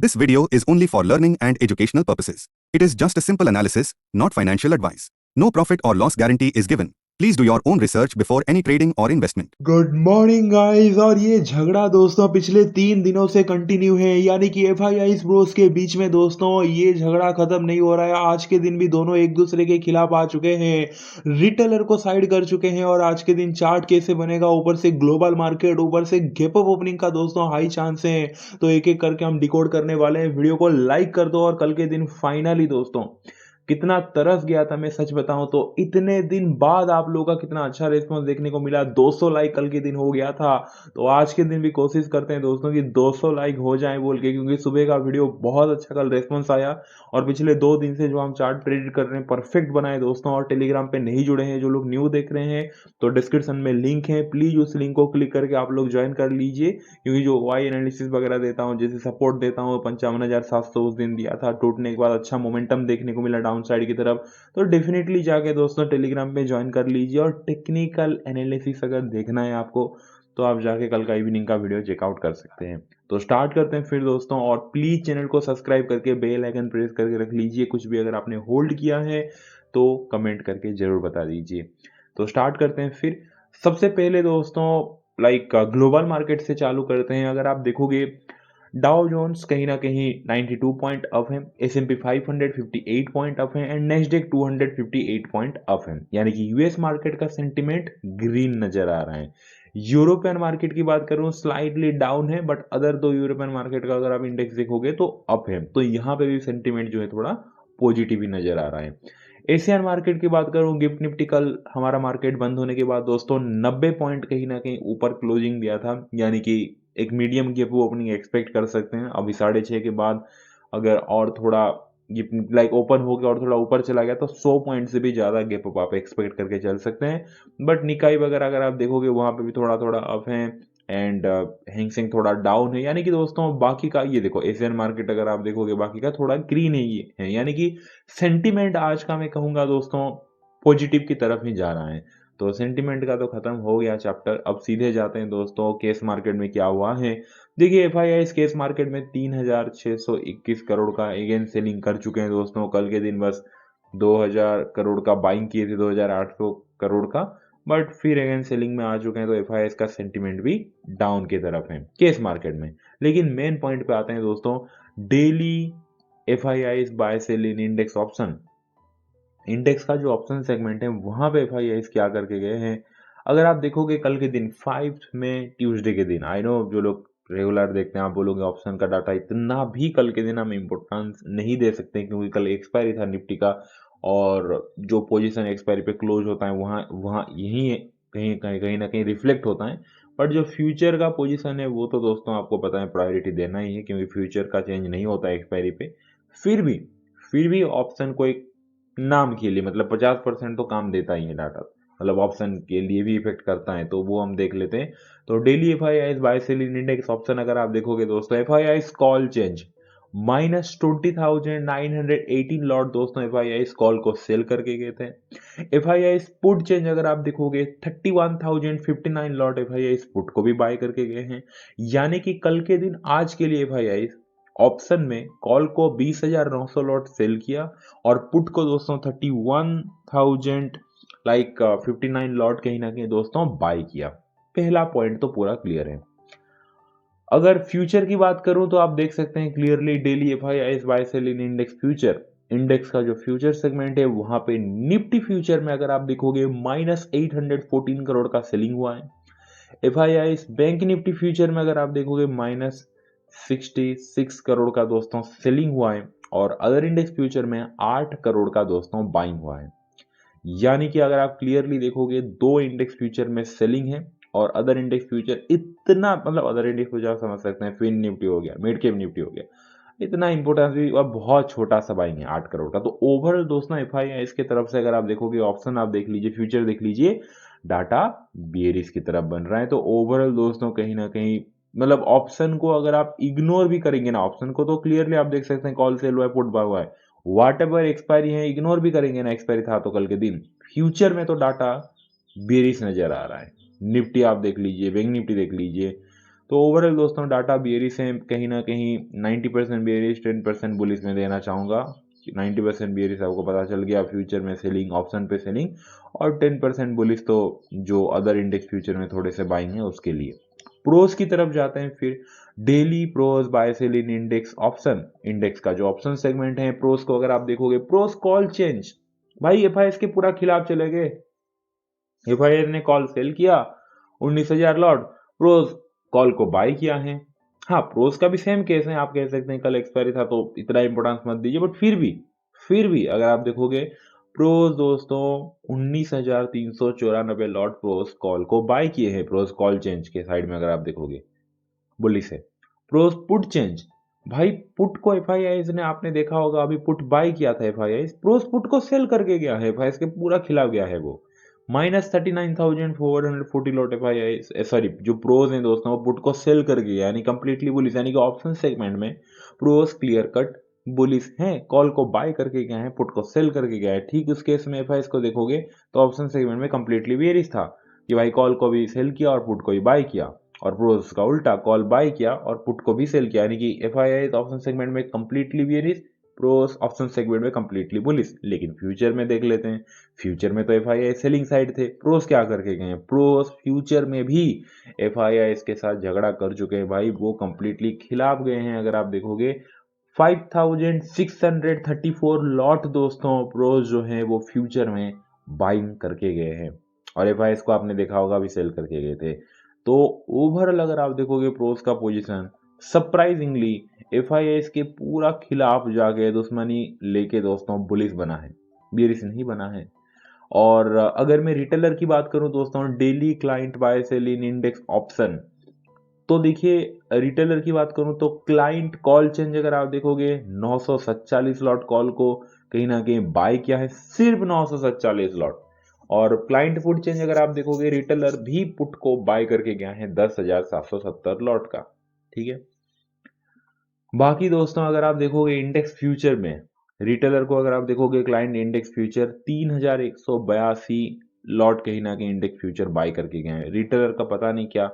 This video is only for learning and educational purposes. It is just a simple analysis, not financial advice. No profit or loss guarantee is given. Please do your own research before any trading or investment. Good morning guys. और ये झगड़ा दोस्तों पिछले 3 दिनों से continue है, यानी कि एफआईआई ब्रोस के बीच में दोस्तों ये झगड़ा खत्म नहीं हो रहा है। आज के दिन भी दोनों एक दूसरे के खिलाफ आ चुके हैं, रिटेलर को साइड कर चुके हैं। और आज के दिन चार्ट कैसे बनेगा, ऊपर से ग्लोबल मार्केट, ऊपर से गैप अप ओपनिंग का दोस्तों हाई चांस है। तो एक एक करके हम डिकोड करने वाले हैं। वीडियो को लाइक कर दो। और कल के दिन फाइनली दोस्तों कितना तरस गया था, मैं सच बताऊं तो इतने दिन बाद आप लोगों का कितना अच्छा रिस्पॉन्स देखने को मिला। 200 लाइक कल के दिन हो गया था। तो आज के दिन भी कोशिश करते हैं दोस्तों कि 200 लाइक हो जाए बोल के, क्योंकि सुबह का वीडियो बहुत अच्छा कल रिस्पॉन्स आया। और पिछले 2 दिन से जो हम चार्ट प्रेडिक्ट कर रहे हैं परफेक्ट बनाए दोस्तों। और टेलीग्राम पे नहीं जुड़े हैं जो लोग न्यू देख रहे हैं तो डिस्क्रिप्शन में लिंक है, प्लीज उस लिंक को क्लिक करके आप लोग ज्वाइन कर लीजिए। क्योंकि जो वाई एनालिसिस वगैरह देता हूँ, जैसे सपोर्ट देता हूँ 55,700 उस दिन दिया था, टूटने के बाद अच्छा मोमेंटम देखने को मिला डाउन साइड की तरफ। तो डेफिनेटली जाके दोस्तों टेलीग्राम पे ज्वाइन कर लीजिए। और टेक्निकल एनालिसिस अगर देखना है आपको तो आप जाके कल का इवनिंग का वीडियो चेकआउट कर सकते हैं। तो स्टार्ट करते हैं फिर दोस्तों। और प्लीज चैनल को सब्सक्राइब करके बेल आइकन प्रेस करके रख लीजिए। कुछ भी अगर आपने होल्ड किया है तो कमेंट करके जरूर बता दीजिए। तो स्टार्ट करते हैं फिर। सबसे पहले दोस्तों ग्लोबल मार्केट से चालू करते हैं। अगर आप देखोगे डाउ जोन्स कहीं ना कहीं 92 पॉइंट अप है, S&P 500 58 पॉइंट अप है एंड नेस्डेक 258 पॉइंट अप है। यानी कि यूएस मार्केट का सेंटिमेंट ग्रीन नजर आ रहा है। यूरोपियन मार्केट की बात करूं स्लाइटली डाउन है, बट अदर दो यूरोपियन मार्केट का अगर आप इंडेक्स देखोगे तो अप है। तो यहाँ पे भी सेंटिमेंट जो है थोड़ा पॉजिटिव ही नजर आ रहा है। एशियन मार्केट की बात करूं, गिफ्ट निफ्टी कल हमारा मार्केट बंद होने के बाद दोस्तों 90 पॉइंट कहीं ना कहीं ऊपर क्लोजिंग दिया था। यानी कि एक मीडियम गैप ओपनिंग एक्सपेक्ट कर सकते हैं। अभी 6:30 के बाद अगर और थोड़ा ओपन हो गया और थोड़ा ऊपर चला गया तो 100 पॉइंट से भी ज़्यादा गैप अप आप एक्सपेक्ट करके चल सकते हैं। बट निकाई वगैरह अगर आप देखोगे वहाँ पे भी थोड़ा थोड़ा अप है एंड हैंगसेंग थोड़ा डाउन है। यानी कि दोस्तों बाकी का ये देखो एशियन मार्केट अगर आप देखोगे बाकी का थोड़ा ग्रीन है ये है। यानी कि सेंटिमेंट आज का मैं कहूँगा दोस्तों पॉजिटिव की तरफ ही जा रहा है। तो सेंटिमेंट का तो खत्म हो गया चैप्टर। अब सीधे जाते हैं दोस्तों केस मार्केट में क्या हुआ है। देखिए एफआईआई केस मार्केट में 3,621 करोड़ का अगेन सेलिंग कर चुके हैं दोस्तों। कल के दिन बस 2,000 करोड़ का बाइंग किए थे, 2,800 करोड़ का, बट फिर अगेन सेलिंग में आ चुके हैं। तो एफआईआई का सेंटिमेंट भी डाउन की तरफ है केस मार्केट में। लेकिन मेन पॉइंट पे आते हैं दोस्तों, daily FII buy sell in index option. Index का जो ऑप्शन सेगमेंट है वहां पे एफआईआई क्या करके गए हैं। अगर आप देखोगे कल के दिन 5 में ट्यूसडे के दिन, आई नो जो लोग रेगुलर देखते हैं आप बोलोगे ऑप्शन का डाटा इतना भी कल के दिन हम इम्पोर्टेंस नहीं दे सकते क्योंकि कल एक्सपायरी था निफ्टी का। और जो पोजीशन एक्सपायरी पे क्लोज होता है वहाँ वहाँ यही कहीं ना कहीं रिफ्लेक्ट होता है। बट जो फ्यूचर का पोजीशन है वो तो दोस्तों आपको पता है प्रायोरिटी देना ही है, क्योंकि फ्यूचर का चेंज नहीं होता है एक्सपायरी पे। फिर भी ऑप्शन को एक नाम के लिए मतलब 50% तो काम देता ही है डाटा, मतलब ऑप्शन के लिए भी इफेक्ट करता है। तो वो हम देख लेते हैं। तो daily FII buy sell in index option अगर आप देखोगे दोस्तों, एफआईआई कॉल चेंज -20,918 लॉट दोस्तों एफआईआई कॉल को सेल करके गए थे। एफआईआई पुट चेंज अगर आप देखोगे 31,059 लॉट एफआईआई पुट को भी बाय करके गए हैं। यानी कि कल के दिन आज के लिए एफआईआई ऑप्शन में कॉल को 20,900 लॉट सेल किया और पुट को दोस्तों 31,000 59 लॉट कहीं ना कहीं दोस्तों बाय किया। पहला पॉइंट तो पूरा क्लियर है। अगर फ्यूचर की बात करूं तो आप देख सकते हैं clearly daily FII buy sell in index future. Index का जो फ्यूचर सेगमेंट है वहां पे निफ्टी फ्यूचर में अगर आप देखोगे -814 करोड़ का सेलिंग हुआ है। एफआईआई बैंक निफ्टी फ्यूचर में अगर आप देखोगे -66 करोड़ का दोस्तों सेलिंग हुआ है। और अदर इंडेक्स फ्यूचर में 8 करोड़ का दोस्तों बाइंग हुआ है। यानी कि अगर आप क्लियरली देखोगे दो इंडेक्स फ्यूचर में सेलिंग है और अदर इंडेक्स फ्यूचर इतना, मतलब अदर इंडेक्स फ्यूचर समझ सकते हैं फिन निफ्टी हो गया, मिड कैप निफ्टी हो गया, इतना इंपोर्टेंस भी और बहुत छोटा सा बाइंग है 8 करोड़ का। तो ओवरऑल दोस्तों एफआईआई इसके तरफ से अगर आप देखोगे ऑप्शन आप देख लीजिए, फ्यूचर देख लीजिए, डाटा बेरिश की तरफ बन रहा है। तो ओवरऑल दोस्तों कहीं ना कहीं मतलब ऑप्शन को अगर आप इग्नोर भी करेंगे ना, ऑप्शन को तो क्लियरली आप देख सकते हैं कॉल सेल हुआ है, पुट बाय हुआ है, वाट एवर एक्सपायरी है इग्नोर भी करेंगे ना, एक्सपायरी था तो कल के दिन फ्यूचर में तो डाटा बेरिश नजर आ रहा है। निफ्टी आप देख लीजिए, बैंक निफ्टी देख लीजिए। तो ओवरऑल दोस्तों डाटा बियरिश है, कहीं ना कहीं 90% बियरिश 10% बुलिश में देना चाहूँगा। 90% बियरिश आपको पता चल गया, फ्यूचर में सेलिंग, ऑप्शन पे सेलिंग, और 10% बुलिश तो जो अदर इंडेक्स फ्यूचर में थोड़े से बाइंग है उसके लिए। प्रोस की तरफ जाते हैं फिर। Daily pros bye sell in index option, index का जो ऑप्शन सेगमेंट है प्रोस को अगर आप देखोगे, प्रोस कॉल चेंज, भाई एफआईएस के पूरा खिलाफ चले गए। एफआईएस ने कॉल सेल किया 19,000 लॉट, प्रोस कॉल को बाय किया है। हाँ, प्रोस का भी सेम केस है, आप कह सकते हैं कल एक्सपायरी था तो इतना इंपॉर्टेंस मत दीजिए, बट फिर भी अगर आप देखोगे प्रोस दोस्तों 19,394 लॉट प्रोस कॉल को बाय किए हैं। प्रोस कॉल चेंज के साइड में अगर आप देखोगे बुली से प्रोस पुट चेंज, भाई पुट को एफआईआईज ने, आपने देखा होगा अभी पुट बाय किया था एफआईआईज, प्रोस पुट को सेल करके गया है, एफआईआईज के पूरा खिलाफ गया है वो। -39,440 लॉट एफआईआईज, सॉरी जो प्रोस हैं दोस्तों वो पुट को सेल करके गया, यानी कंप्लीटली बुलिश, यानी कि ऑप्शन सेगमेंट में प्रोस क्लियर कट बुलिश हैं, कॉल को बाय करके गए हैं, पुट को सेल करके गया है। ठीक उस केस में एफआईआईज को देखोगे तो ऑप्शन सेगमेंट में कंप्लीटली बेरिश था कि भाई कॉल को भी सेल किया और पुट को भी बाय किया, और प्रोस का उल्टा, कॉल बाय किया और पुट को भी सेल किया, यानी कि एफआईआई ऑप्शन सेगमेंट में completely bearish, pros option segment में कंप्लीटली बुलिश। लेकिन फ्यूचर में देख लेते हैं, फ्यूचर में तो एफआईआई सेलिंग साइड थे, प्रोस क्या करके गए हैं, प्रोस फ्यूचर में भी एफआईआई के साथ झगड़ा कर चुके हैं भाई, वो कंप्लीटली खिलाफ गए हैं। अगर आप देखोगे 5,634 लॉट दोस्तों प्रोस जो है वो फ्यूचर में बाइंग करके गए हैं, और एफआईआई को आपने देखा होगा भी सेल करके गए थे। तो ओवरऑल अगर आप देखोगे प्रोस का पोजीशन सरप्राइजिंगली एफआईएस के पूरा खिलाफ जाके दुश्मनी लेके दोस्तों बुलिश बना है, बियरिश नहीं बना है। और अगर मैं रिटेलर की बात करूं दोस्तों, daily client bye sell in index option, तो देखिए रिटेलर की बात करूं तो क्लाइंट कॉल चेंज अगर आप देखोगे 947 लॉट कॉल को कहीं ना कहीं बाय किया है, सिर्फ 947 लॉट। और क्लाइंट फुट चेंज अगर आप देखोगे रिटेलर भी पुट को बाय करके गया है 10,770 लॉट का, ठीक है। बाकी दोस्तों अगर आप देखोगे इंडेक्स फ्यूचर में रिटेलर को, अगर आप देखोगे क्लाइंट इंडेक्स फ्यूचर 3,182 लॉट कहीं ना कहीं इंडेक्स फ्यूचर बाय करके गए हैं। रिटेलर का पता नहीं क्या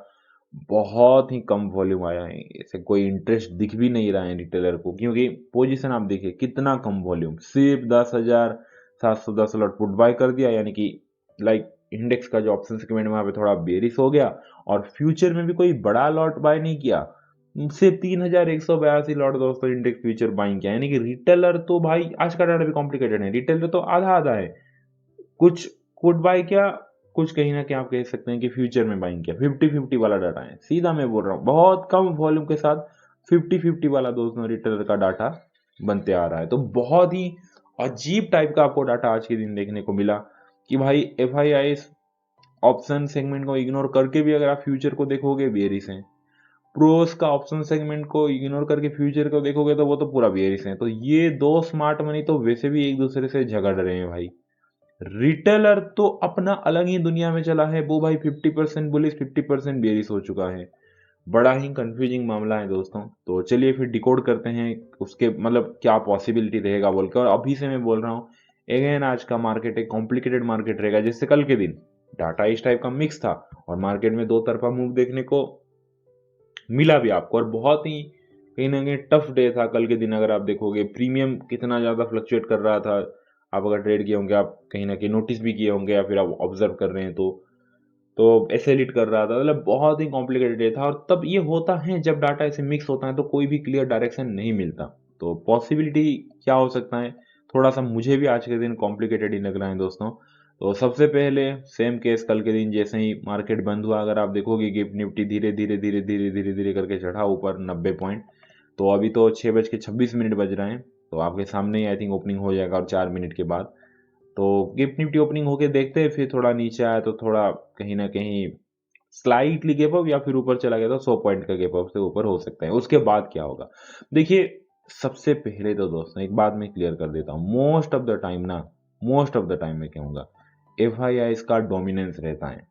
बहुत ही कम वॉल्यूम आया है, ऐसे कोई इंटरेस्ट दिख भी नहीं रहा है रिटेलर को, क्योंकि पोजीशन आप देखिए कितना कम वॉल्यूम, सिर्फ 10,710 लॉट पुट बाय कर दिया, यानी कि लाइक इंडेक्स का जो ऑप्शन सेगमेंट में वहां पे थोड़ा बेरिश हो गया, और फ्यूचर में भी कोई बड़ा लॉट बाय नहीं किया, सिर्फ 3,182 लॉट दोस्तों इंडेक्स फ्यूचर बाइंग किया, यानी कि रिटेलर तो भाई आज का डाटा भी कॉम्प्लिकेटेड है, रिटेलर तो आधा आधा है, कुछ पुट बाय किया, कुछ कहीं ना कहीं आप कह सकते हैं कि फ्यूचर में बाइंग किया। 50-50 वाला डाटा है, सीधा मैं बोल रहा हूँ, बहुत कम वॉल्यूम के साथ 50-50 वाला दोस्तों रिटेलर का डाटा बनते आ रहा है। तो बहुत ही अजीब टाइप का आपको डाटा आज के दिन देखने को मिला कि भाई एफआईआई ऑप्शन सेगमेंट को इग्नोर करके भी अगर आप फ्यूचर को देखोगे बेरिश है, प्रोस का ऑप्शन सेगमेंट को इग्नोर करके फ्यूचर को देखोगे तो वो तो पूरा बेरिश है। तो ये दो स्मार्ट मनी तो वैसे भी एक दूसरे से झगड़ रहे हैं भाई। रिटेलर तो अपना अलग ही दुनिया में चला है, वो भाई 50% बुलिश 50% बेरिश हो चुका है। बड़ा ही कंफ्यूजिंग मामला है दोस्तों। तो चलिए फिर डिकोड करते हैं उसके मतलब क्या पॉसिबिलिटी रहेगा बोल के, और अभी से मैं बोल रहा हूँ अगेन आज का मार्केट एक कॉम्प्लिकेटेड मार्केट रहेगा, जिससे कल के दिन डाटा इस टाइप का मिक्स था और मार्केट में दो तरफा मूव देखने को मिला भी आपको, और बहुत ही कहीं ना कहीं टफ डे था कल के दिन। अगर आप देखोगे प्रीमियम कितना ज़्यादा फ्लक्चुएट कर रहा था, आप अगर ट्रेड किए होंगे, आप कहीं ना कहीं नोटिस भी किए होंगे या फिर आप ऑब्जर्व कर रहे हैं तो एसेलिट कर रहा था, मतलब बहुत ही कॉम्प्लिकेटेड डे था। और तब ये होता है जब डाटा ऐसे मिक्स होता है तो कोई भी क्लियर डायरेक्शन नहीं मिलता। तो पॉसिबिलिटी क्या हो सकता है, थोड़ा सा मुझे भी आज के दिन कॉम्प्लिकेटेड ही लग रहा है दोस्तों। तो सबसे पहले सेम केस कल के दिन जैसे ही मार्केट बंद हुआ, अगर आप देखोगे गिफ्ट निफ्टी धीरे धीरे धीरे धीरे धीरे धीरे करके चढ़ा ऊपर 90 पॉइंट। तो अभी तो 6:26 बज रहे हैं, तो आपके सामने ही आई थिंक ओपनिंग हो जाएगा और 4 मिनट के बाद। तो गिफ्ट निफ्टी ओपनिंग होके देखते हैं, फिर थोड़ा नीचे आया तो थोड़ा कहीं ना कहीं स्लाइटली गैप अप या फिर ऊपर चला गया तो 100 पॉइंट का गैप अप से ऊपर हो सकता है। उसके बाद क्या होगा देखिए, सबसे पहले तो दोस्तों एक बात मैं क्लियर कर देता हूँ, मोस्ट ऑफ द टाइम मैं कहूँगा एफआईआई का डोमिनेंस रहता है,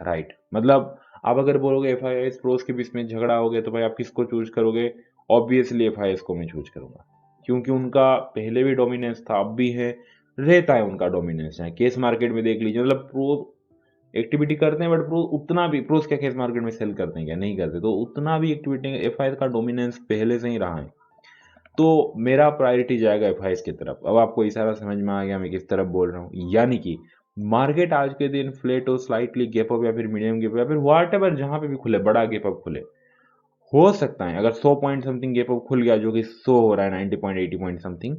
राइट। मतलब आप अगर बोलोगे एफआईआई प्रोस के बीच में झगड़ा हो गया तो भाई आप किसको चूज करोगे, ऑब्वियसली एफआईआई को मैं चूज करूंगा, क्योंकि उनका पहले भी डोमिनेंस था, अब भी है, रहता है उनका डोमिनेंस है। केस मार्केट में देख लीजिए, मतलब प्रो एक्टिविटी करते हैं, बट प्रो उतना भी प्रोस क्या केस मार्केट में सेल करते हैं क्या? नहीं करते। तो उतना भी एक्टिविटी एफआई का डोमिनेंस पहले से ही रहा है, तो मेरा प्रायोरिटी जाएगा एफआई की तरफ। अब आपको इशारा समझ में आ गया मैं किस तरफ बोल रहा हूँ। यानी कि मार्केट आज के दिन फ्लैट हो, स्लाइटली गैप अप या फिर मीडियम गैप या फिर वाट एवर जहाँ पे भी खुले, बड़ा गैप अप खुले, हो सकता है अगर 100 पॉइंट समथिंग गैप अप खुल गया, जो कि 100 हो रहा है, 90 पॉइंट 80 पॉइंट समथिंग,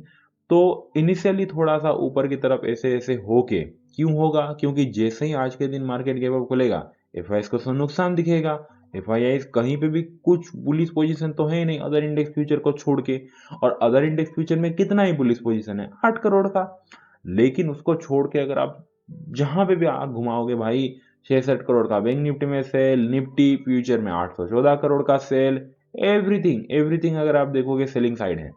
तो इनिशियली थोड़ा सा ऊपर की तरफ ऐसे ऐसे होके, क्यों होगा? क्योंकि जैसे ही आज के दिन मार्केट गैप अप खुलेगा, एफआईएस को तो नुकसान दिखेगा। एफआईआई कहीं पे भी कुछ बुलिश पोजीशन तो है ही नहीं अदर इंडेक्स फ्यूचर को छोड़ के, और अदर इंडेक्स फ्यूचर में कितना ही बुलिश पोजीशन है, 8 करोड़ का। लेकिन उसको छोड़ के अगर आप जहां पे भी आग घुमाओगे भाई, 66 करोड़ का बैंक निफ्टी में सेल, निफ्टी फ्यूचर में 814 करोड़ का सेल, एवरीथिंग एवरीथिंग अगर आप देखोगे सेलिंग साइड है।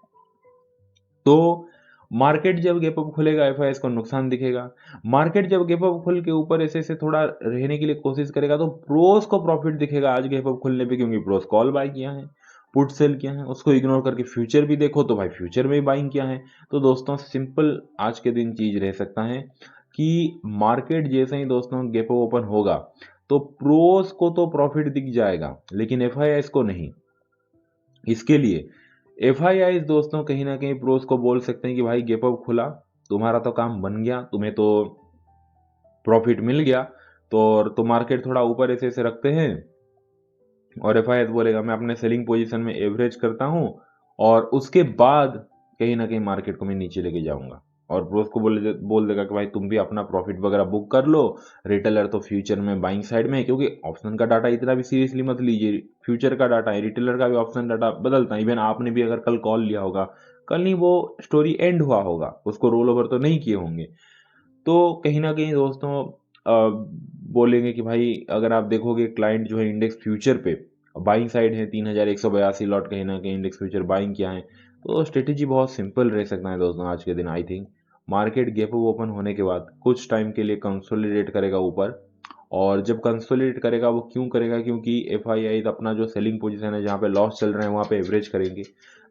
तो मार्केट जब गैप अप खुलेगा, एफआईएस को नुकसान दिखेगा। मार्केट जब गैप अप खुल के ऊपर ऐसे ऐसे थोड़ा रहने के लिए कोशिश करेगा, तो प्रोस को प्रॉफिट दिखेगा आज गैप अप खुलने पे, क्योंकि प्रोस कॉल बाय किया है, पुट सेल किया है। उसको इग्नोर करके फ्यूचर भी देखो तो भाई फ्यूचर में भी बाइंग किया है। तो दोस्तों सिंपल आज के दिन चीज रह सकता है कि मार्केट जैसे ही दोस्तों गैप अप ओपन होगा, तो प्रोस को तो प्रॉफिट दिख जाएगा, लेकिन एफआईएस को नहीं। इसके लिए एफआईआईज दोस्तों कहीं ना कहीं प्रोस को बोल सकते हैं कि भाई गैप अप खुला, तुम्हारा तो काम बन गया, तुम्हें तो प्रॉफिट मिल गया, तो मार्केट थोड़ा ऊपर ऐसे ऐसे रखते हैं, और एफआईआई बोलेगा मैं अपने सेलिंग पोजीशन में एवरेज करता हूं, और उसके बाद कहीं ना कहीं मार्केट को मैं नीचे लेके जाऊंगा। और प्रोस को बोल देगा कि भाई तुम भी अपना प्रॉफिट वगैरह बुक कर लो, रिटेलर तो फ्यूचर में बाइंग साइड में है, क्योंकि ऑप्शन का डाटा इतना भी सीरियसली मत लीजिए, फ्यूचर का डाटा है, रिटेलर का भी ऑप्शन डाटा बदलता है। इवन आपने भी अगर कल कॉल लिया होगा, कल नहीं वो स्टोरी एंड हुआ होगा, उसको रोल ओवर तो नहीं किए होंगे। तो कहीं ना कहीं दोस्तों बोलेंगे कि भाई अगर आप देखोगे क्लाइंट जो है इंडेक्स फ्यूचर पे बाइंग साइड है, 3182 लॉट कहीं ना कहीं इंडेक्स फ्यूचर बाइंग किया है। तो स्ट्रेटेजी बहुत सिंपल रह सकता है दोस्तों आज के दिन। I think market gap up open होने के बाद कुछ टाइम के लिए कंसोलिडेट करेगा ऊपर, और जब कंसोलिडेट करेगा, वो क्यों करेगा? क्योंकि एफआईआई अपना जो सेलिंग पोजीशन है, जहाँ पे लॉस चल रहे हैं वहाँ पे एवरेज करेंगे।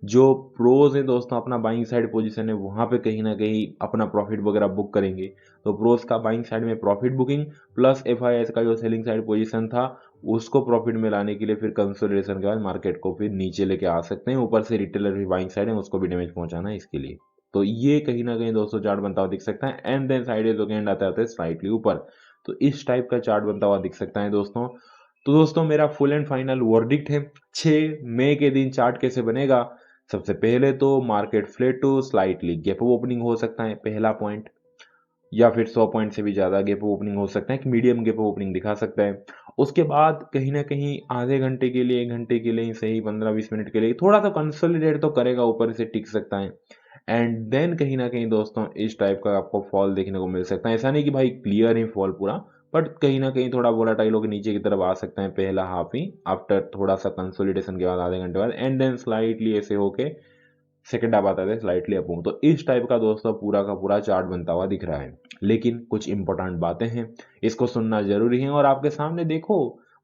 जो प्रोज है दोस्तों अपना बाइंग साइड पोजीशन है, वहाँ पे कहीं ना कहीं अपना प्रॉफिट वगैरह बुक करेंगे। तो प्रोस का बाइंग साइड में प्रॉफिट बुकिंग प्लस एफआईआई का जो सेलिंग साइड पोजीशन था, उसको प्रॉफिट में लाने के लिए फिर कंसोलिडेशन के बाद मार्केट को फिर नीचे लेके आ सकते हैं। ऊपर से रिटेलर भी बाइंग साइड है, उसको भी डैमेज पहुंचाना है इसके लिए। तो ये कहीं ना कहीं दोस्तों चार्ट बनता हुआ दिख सकता है। एंड देन साइड जो एंड आता है स्लाइटली ऊपर, तो इस टाइप का चार्ट बनता हुआ दिख सकता है दोस्तों। तो दोस्तों मेरा फुल एंड फाइनल वर्डिक्ट है, 6 मई के दिन चार्ट कैसे बनेगा। सबसे पहले तो market flat to slightly gap opening हो सकता है, पहला पॉइंट, या फिर 100 पॉइंट से भी ज़्यादा गैप ओपनिंग हो सकता है, कि मीडियम गैप ओपनिंग दिखा सकता है। उसके बाद कहीं ना कहीं आधे घंटे के लिए, 1 घंटे के लिए ही सही, 15-20 मिनट के लिए थोड़ा सा कंसोलिडेट तो करेगा, ऊपर से टिक सकता है। एंड देन कहीं ना कहीं दोस्तों इस टाइप का आपको फॉल देखने को मिल सकता है। ऐसा नहीं कि भाई क्लियर ही फॉल पूरा, बट कहीं ना कहीं थोड़ा वोलाटाइल होकर नीचे की तरफ आ सकता है पहला हाफ ही, आफ्टर थोड़ा सा कंसोलिडेशन के बाद आधे घंटे बाद, एंड देन स्लाइटली ऐसे होके सेकंड हाफ आता है स्लाइटली अप। तो इस टाइप का दोस्तों पूरा का पूरा चार्ट बनता हुआ दिख रहा है। लेकिन कुछ इंपॉर्टेंट बातें हैं, इसको सुनना जरूरी है। और आपके सामने देखो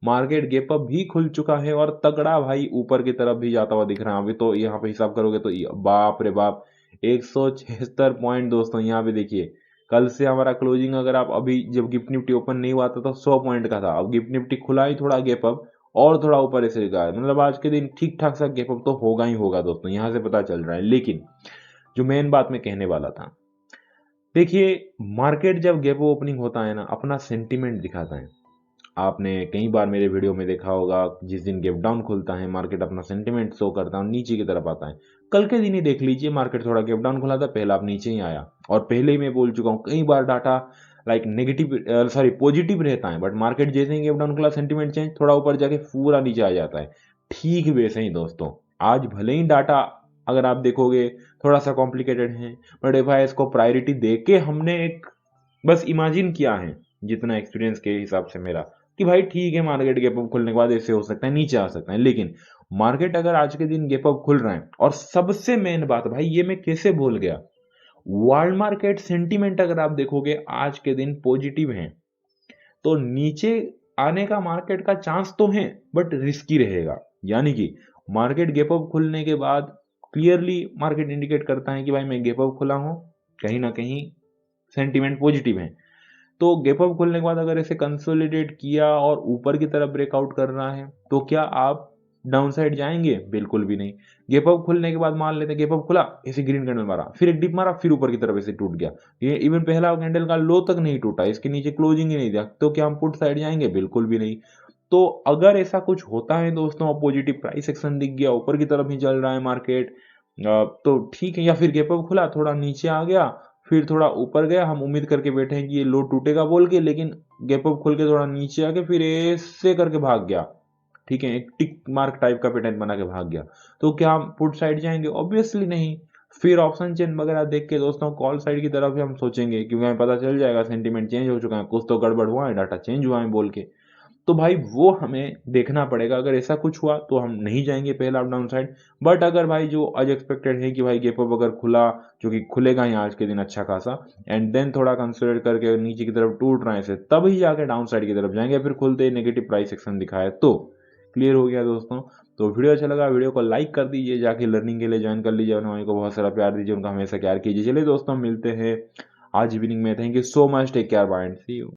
मार्केट गैप अप भी खुल चुका है, और तगड़ा भाई ऊपर की तरफ भी जाता हुआ दिख रहा है। अभी तो यहाँ पे हिसाब करोगे तो बाप रे बाप, 176 पॉइंट दोस्तों यहाँ पे देखिए। कल से हमारा क्लोजिंग अगर आप अभी, जब गिफ्ट निफ्टी ओपन नहीं हुआ था तो 100 पॉइंट का था, अब गिफ्ट निफ्टी खुला ही थोड़ा गैप अप, और थोड़ा ऊपर ऐसे गया, मतलब आज के दिन ठीक ठाक सा गैप अप तो होगा ही होगा दोस्तों, यहाँ से पता चल रहा है। लेकिन जो मेन बात मैं कहने वाला था, देखिए मार्केट जब गैप ओपनिंग होता है ना, अपना सेंटीमेंट दिखाता है। आपने कई बार मेरे वीडियो में देखा होगा, जिस दिन गैप डाउन खुलता है मार्केट अपना सेंटीमेंट शो करता है, नीचे की तरफ आता है। कल के दिन ही देख लीजिए, मार्केट थोड़ा गैप डाउन खुला था, पहला आप नीचे ही आया। और पहले ही मैं बोल चुका हूँ कई बार, data like negative sorry positive रहता है, बट मार्केट जैसे ही गैप डाउन खुला, सेंटीमेंट चेंज, थोड़ा ऊपर जाके पूरा नीचे आ जाता है। ठीक वैसे ही दोस्तों आज भले ही डाटा अगर आप देखोगे थोड़ा सा कॉम्प्लिकेटेड है, बट एफआईएस को प्रायोरिटी देके हमने एक बस इमेजिन किया है, जितना एक्सपीरियंस के हिसाब से मेरा, कि भाई ठीक है मार्केट गैप अप खुलने के बाद ऐसे हो सकता है, नीचे आ सकता है। लेकिन मार्केट अगर आज के दिन गैप अप खुल रहा है, और सबसे मेन बात भाई ये मैं कैसे भूल गया, वर्ल्ड मार्केट सेंटीमेंट अगर आप देखोगे आज के दिन पॉजिटिव है, तो नीचे आने का मार्केट का चांस तो है, बट रिस्की रहेगा। यानी कि मार्केट गैप अप खुलने के बाद क्लियरली मार्केट इंडिकेट करता है कि भाई मैं गैप अप खुला हूं, कहीं ना कहीं सेंटीमेंट पॉजिटिव है। तो गैप अप खुलने के बाद अगर ऐसे कंसोलिडेट किया और ऊपर की तरफ ब्रेकआउट कर रहा है तो क्या आप डाउन साइड जाएंगे? बिल्कुल भी नहीं। गैप अप खुलने के बाद मान लेते हैं गैप अप खुला, ऐसे ग्रीन कैंडल मारा, फिर एक डिप मारा, फिर ऊपर की तरफ ऐसे टूट गया, ये इवन पहला कैंडल का लो तक नहीं टूटा, इसके नीचे क्लोजिंग ही नहीं दिया, तो क्या हम पुट साइड जाएंगे? बिल्कुल भी नहीं। तो अगर ऐसा कुछ होता है दोस्तों, पॉजिटिव प्राइस एक्शन दिख गया, ऊपर की तरफ ही चल रहा है मार्केट, तो ठीक है, या फिर गैप अप खुला, थोड़ा नीचे आ गया, फिर थोड़ा ऊपर गया, हम उम्मीद करके बैठे हैं कि ये लो टूटेगा बोल के, लेकिन गैप अप खुल के थोड़ा नीचे आके फिर ऐसे करके भाग गया, ठीक है, एक टिक मार्क टाइप का पैटर्न बना के भाग गया, तो क्या हम पुट साइड जाएंगे? ऑब्वियसली नहीं। फिर ऑप्शन चेन वगैरह देख के दोस्तों कॉल साइड की तरफ ही हम सोचेंगे, क्योंकि हमें पता चल जाएगा सेंटीमेंट चेंज हो चुका है, कुछ तो गड़बड़ हुआ है, डाटा चेंज हुआ है बोल के। तो भाई वो हमें देखना पड़ेगा, अगर ऐसा कुछ हुआ तो हम नहीं जाएंगे पहला डाउन साइड। बट अगर भाई जो अनएक्सपेक्टेड है कि भाई गैप अप अगर खुला, जो कि खुलेगा ही आज के दिन अच्छा खासा, एंड देन थोड़ा कंसिडर करके नीचे की तरफ टूट रहे हैं, तब ही जाके डाउन साइड की तरफ जाएंगे, फिर खुलते ही नेगेटिव प्राइस एक्शन दिखाए तो। क्लियर हो गया दोस्तों? तो वीडियो अच्छा लगा, वीडियो को लाइक कर दीजिए, जाके लर्निंग के लिए ज्वाइन कर लीजिए, अपने भाई को बहुत सारा प्यार दीजिए, उनका हमेशा केयर कीजिए। चलिए दोस्तों, मिलते हैं आज इवनिंग में। Thank you so much, take care, bye and see you.